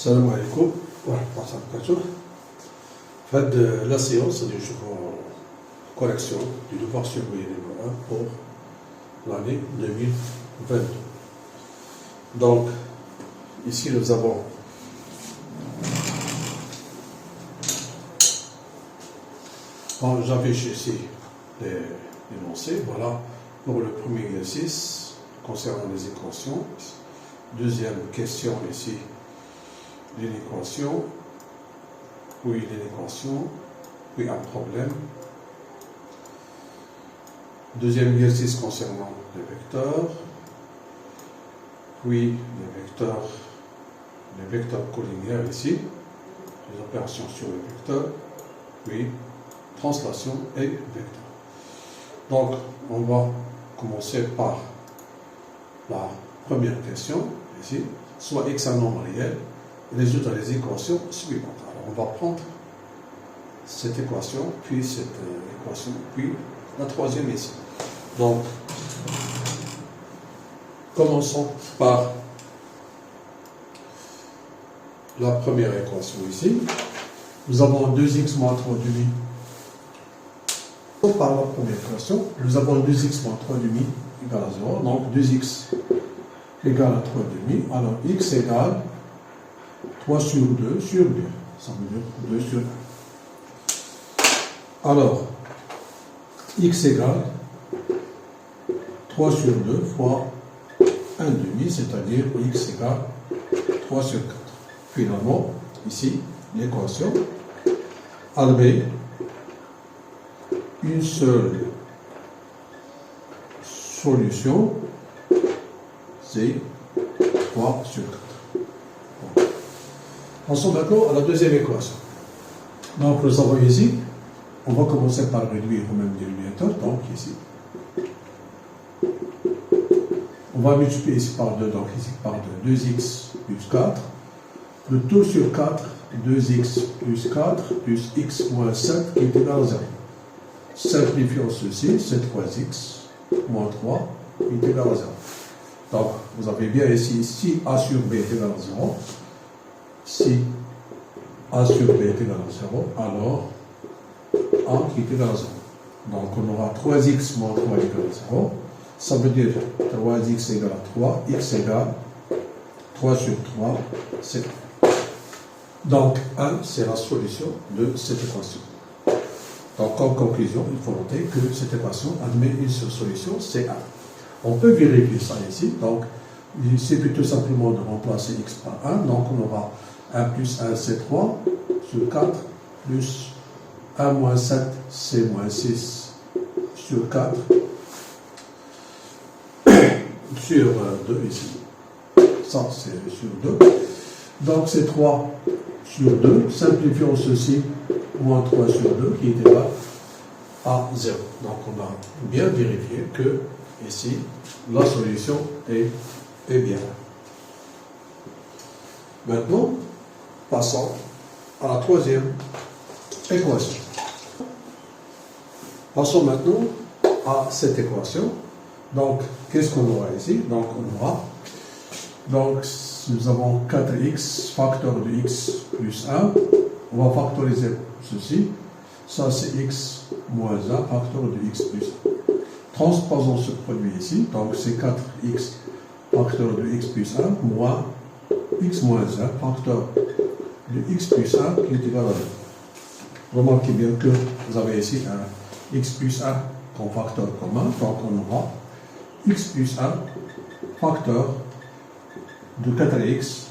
Salam alaikum wa rahmatullahi wa barakatuh. Faites la séance du jour correction du devoir surveillé numéro 1 pour l'année 2022. Donc, ici nous avons j'affiche ici les énoncés. Voilà pour le premier exercice concernant les équations. Deuxième question ici, l'inéquation, puis l'inéquation, puis un problème. Deuxième exercice concernant les vecteurs, puis les vecteurs collinéaires ici, les opérations sur les vecteurs, puis translation et vecteur. Donc, on va commencer par la première question, ici, soit x un nombre réel, résoudre les équations suivantes. Alors, on va prendre cette équation, puis cette équation, puis la troisième ici. Donc, commençons par la première équation ici. Nous avons 2x moins 3 demi. Par la première équation, nous avons 2x moins 3 demi égale à 0. Donc 2x égale à 3 demi. Alors x égale 3 sur 2 sur 2. Ça veut dire 2 sur 1. Alors, x égale 3 sur 2 fois 1 demi, c'est-à-dire x égale 3 sur 4. Finalement, ici, l'équation admet une seule solution, c'est 3 sur 4. Passons maintenant à la deuxième équation. Donc nous avons ici, on va commencer par réduire au même dénominateur, donc ici. On va multiplier ici par 2, donc ici par 2, 2x plus 4. Le tout sur 4, 2x plus 4 plus x moins 7 qui est égal à 0. Simplifions ceci, c'est 3x moins 3 est égal à 0. Donc, vous avez bien ici, si a sur b est égal à 0, si a sur b est égal à 0, alors a qui est égal à 0. Donc, on aura 3x moins 3 égale à 0. Ça veut dire 3x égale à 3, x égale 3 sur 3, c'est 1. Donc, 1, c'est la solution de cette équation. Donc, en conclusion, il faut noter que cette équation admet une seule solution, c'est 1. On peut vérifier ça ici. Donc, il suffit tout simplement de remplacer x par 1. Donc, on aura 1 plus 1, c'est 3 sur 4, plus 1 moins 7, c'est moins 6 sur 4, sur 2 ici. Ça, c'est sur 2. Donc, c'est 3 sur 2. Simplifions ceci. Moins 3 sur 2 qui est égal à 0. Donc on a bien vérifié que ici la solution est bien. Maintenant, passons à la troisième équation. Passons maintenant à cette équation. Donc, qu'est-ce qu'on aura ici? Donc, on aura, nous avons 4x, facteur de x plus 1. On va factoriser ceci. Ça, c'est x moins 1, facteur de x plus 1. Transposons ce produit ici. Donc, c'est 4x, facteur de x plus 1, moins x moins 1, facteur de x plus 1, qui est égal à 2. Remarquez bien que vous avez ici un x plus 1 comme facteur commun. Donc, on aura x plus 1, facteur de 4x.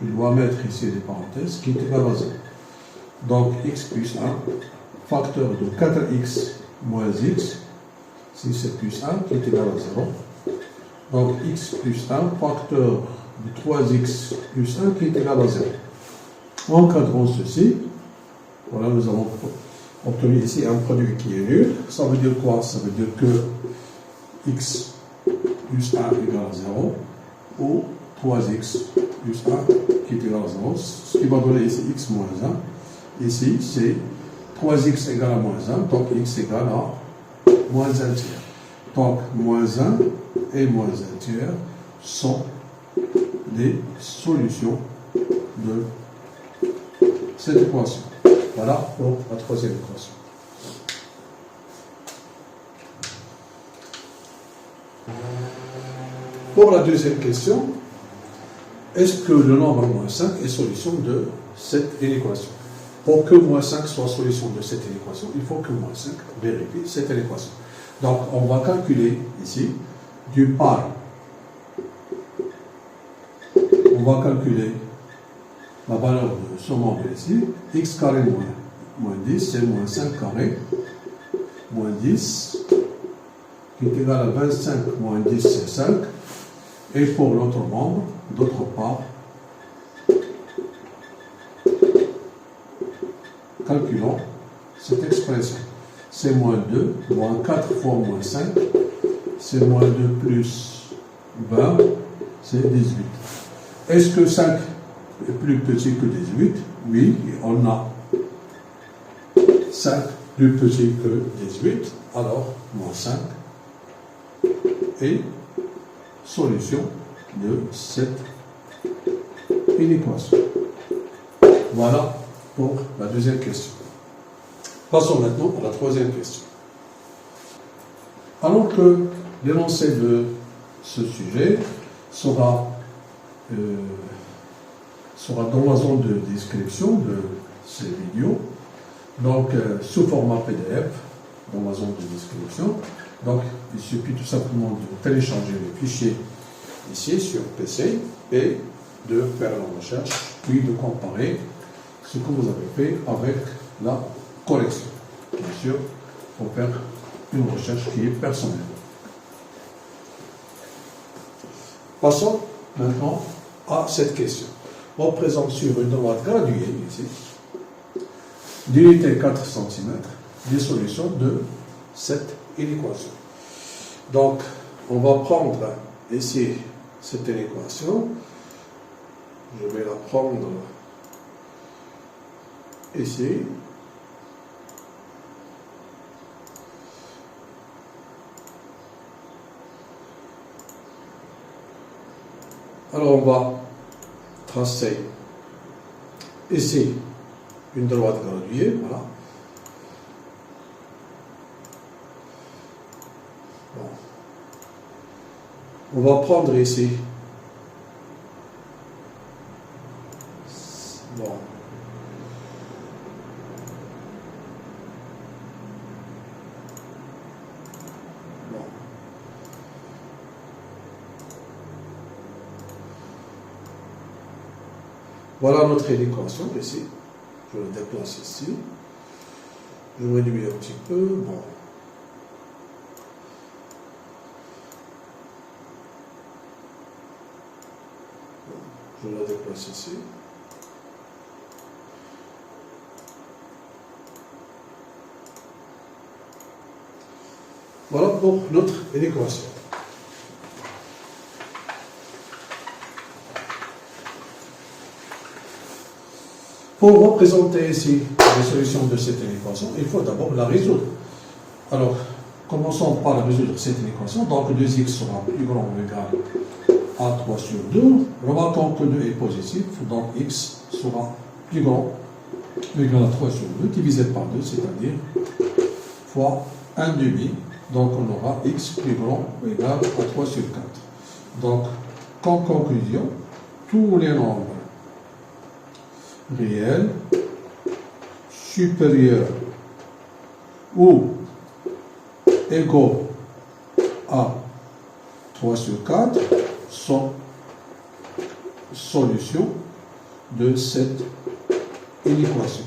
Je dois mettre ici des parenthèses, qui est égal à 0. Donc, x plus 1, facteur de 4x moins x, si c'est plus 1, qui est égal à 0. Donc, x plus 1, facteur de 3x plus 1, qui est égal à 0. Encadrons ceci. Voilà, nous avons obtenu ici un produit qui est nul. Ça veut dire quoi? Ça veut dire que x plus 1 égale à 0, ou 3x plus 1 qui est égal à 0, ce qui va donner ici x moins 1. Ici, c'est 3x égale à moins 1, donc x égale à moins 1 tiers. Donc, moins 1 et moins 1 tiers sont des solutions de cette équation. Voilà pour la troisième équation. Pour la deuxième question, est-ce que le nombre moins 5 est solution de cette inéquation? Pour que moins 5 soit solution de cette inéquation, il faut que moins 5 vérifie cette inéquation. Donc, on va calculer ici, d'une part, on va calculer la valeur de ce nombre ici, x carré moins 10, c'est moins 5 carré, moins 10, qui est égal à 25 moins 10, c'est 5. Et pour l'autre membre, d'autre part, calculons cette expression. C'est moins 2, moins 4 fois moins 5, c'est moins 2 plus 20, c'est 18. Est-ce que 5 est plus petit que 18? Oui, on a 5 plus petit que 18, alors moins 5 est solution de cette inéquation. Voilà pour la deuxième question. Passons maintenant à la troisième question. Alors que l'énoncé de ce sujet sera dans la zone de description de ces vidéos, donc sous format PDF, dans la zone de description. Donc, il suffit tout simplement de télécharger le fichier ici sur PC et de faire la recherche, puis de comparer ce que vous avez fait avec la correction. Bien sûr, il faut faire une recherche qui est personnelle. Passons maintenant à cette question. On présente sur une droite graduée ici, d'unité 4 cm, des solutions de cette inéquation. Donc, on va prendre ici cette inéquation. Je vais la prendre ici. Alors, on va tracer ici une droite graduée, voilà. On va prendre ici, bon, voilà notre inéquation ici. Je le déplace ici. Je réduis un petit peu. Bon. Je la déplace ici. Voilà pour notre inéquation. Pour représenter ici les solutions de cette inéquation, il faut d'abord la résoudre. Alors, commençons par résoudre cette inéquation. Donc, 2x sera plus grand ou égal à 3 sur 2. Remarquons que 2 est positif, donc x sera plus grand ou égal à 3 sur 2, divisé par 2, c'est-à-dire fois 1 demi. Donc, on aura x plus grand ou égal à 3 sur 4. Donc, en conclusion, tous les nombres réels supérieurs ou égaux à 3 sur 4 sont solutions de cette inéquation.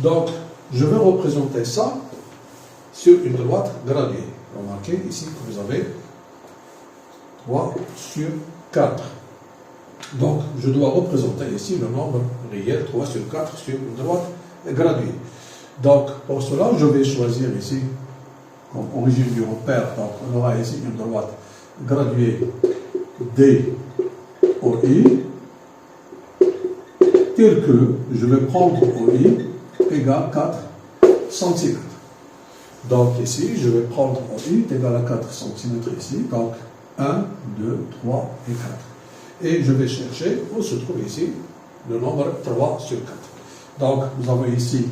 Donc, je vais représenter ça sur une droite graduée. Remarquez ici que vous avez 3 sur 4. Donc, je dois représenter ici le nombre réel 3 sur 4 sur une droite graduée. Donc, pour cela, je vais choisir ici, comme origine du repère, donc on aura ici une droite graduée DOI, telle que je vais prendre OI égale 4 cm. Donc, ici, je vais prendre OI égale à 4 cm ici, donc 1, 2, 3 et 4. Et je vais chercher où se trouve ici le nombre 3 sur 4. Donc, nous avons ici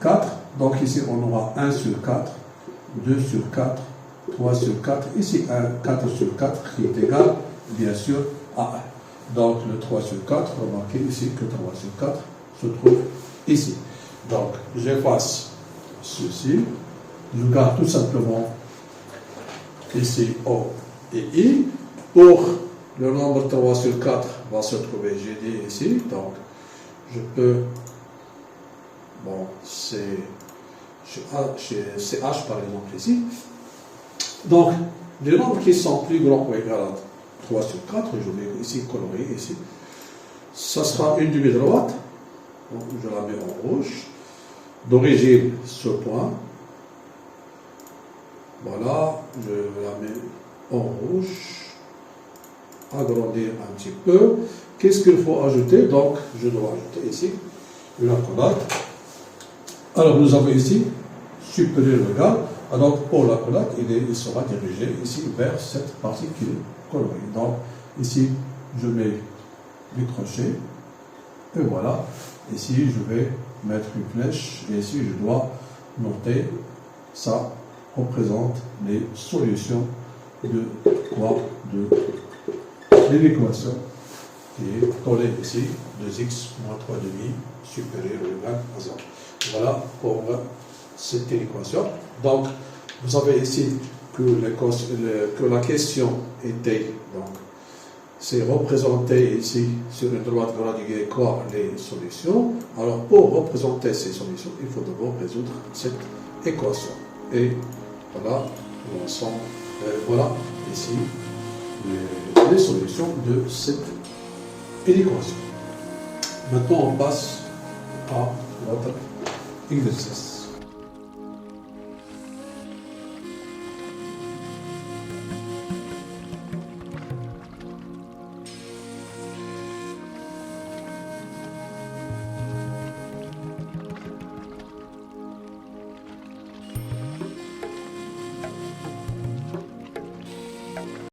4. Donc, ici, on aura 1 sur 4, 2 sur 4, 3 sur 4. Ici, 4 sur 4 qui est égal, bien sûr, à 1. Donc, le 3 sur 4, remarquez ici que 3 sur 4 se trouve ici. Donc, j'efface ceci. Je garde tout simplement ici O et I. Pour le nombre 3 sur 4 va se trouver, j'ai dit ici. Donc, je peux, bon, c'est CH par exemple ici. Donc, les nombres qui sont plus grands ou égaux à 3 sur 4, je vais ici colorer ici. Ça sera une demi-droite. Je la mets en rouge. D'origine, ce point. Voilà, je la mets en rouge. Agrandir un petit peu. Qu'est-ce qu'il faut ajouter? Donc, je dois ajouter ici une accolade. Alors, nous avons ici supérieur ou égal. Alors, pour l'accolade, il sera dirigé ici vers cette partie qui est colorée. Donc, ici, je mets les crochets. Et voilà. Ici, je vais mettre une flèche. Et ici, je dois noter ça représente les solutions de quoi? De l'équation qui est collée ici, 2x moins 3 demi supérieur ou égal à 0. Voilà pour cette équation. Donc, vous savez ici que la question était, donc, c'est représenté ici sur une droite graduée quoi les solutions. Alors, pour représenter ces solutions, il faut d'abord résoudre cette équation. Et voilà l'ensemble, voilà ici les solutions de cette équation. Maintenant, on passe à notre exercice.